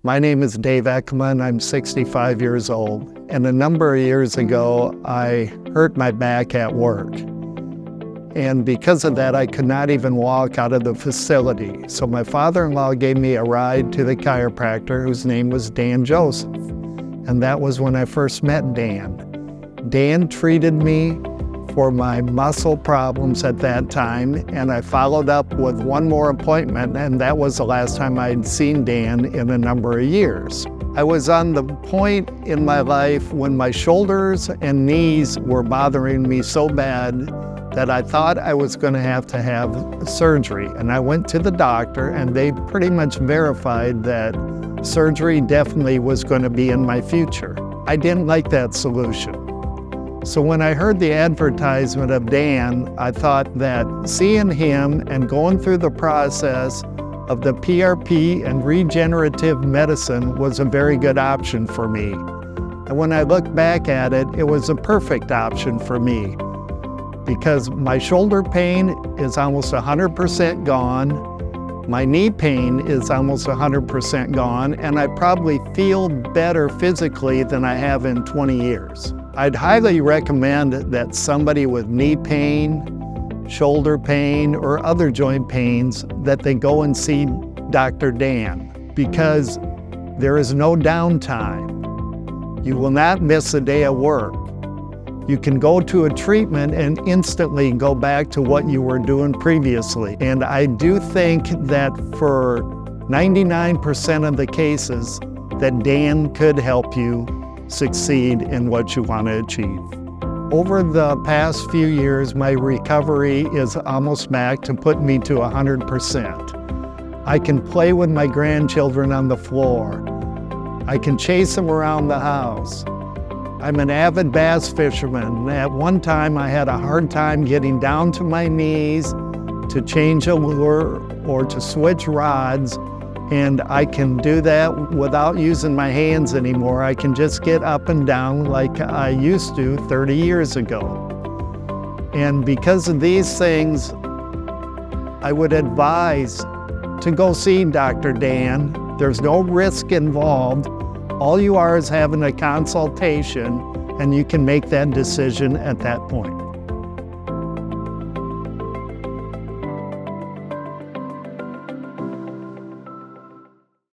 My name is Dave Eckema, and I'm 65 years old. And a number of years ago, I hurt my back at work. And because of that, I could not even walk out of the facility. So my father-in-law gave me a ride to the chiropractor, whose name was Dan Joseph. And that was when I first met Dan. Dan treated me for my muscle problems at that time, and I followed up with one more appointment, and that was the last time I'd seen Dan in a number of years. I was on the point in my life when my shoulders and knees were bothering me so bad that I thought I was going to have surgery. And I went to the doctor, and they pretty much verified that surgery definitely was going to be in my future. I didn't like that solution. So when I heard the advertisement of Dan, I thought that seeing him and going through the process of the PRP and regenerative medicine was a very good option for me. And when I look back at it, it was a perfect option for me because my shoulder pain is almost 100% gone. My knee pain is almost 100% gone, and I probably feel better physically than I have in 20 years. I'd highly recommend that somebody with knee pain, shoulder pain, or other joint pains, that they go and see Dr. Dan, because there is no downtime. You will not miss a day of work. You can go to a treatment and instantly go back to what you were doing previously. And I do think that for 99% of the cases, that Dan could help you succeed in what you want to achieve. Over the past few years, my recovery is almost back to put me to 100%. I can play with my grandchildren on the floor. I can chase them around the house. I'm an avid bass fisherman. At one time, I had a hard time getting down to my knees to change a lure or to switch rods. And I can do that without using my hands anymore. I can just get up and down like I used to 30 years ago. And because of these things, I would advise to go see Dr. Dan. There's no risk involved. All you are is having a consultation, and you can make that decision at that point.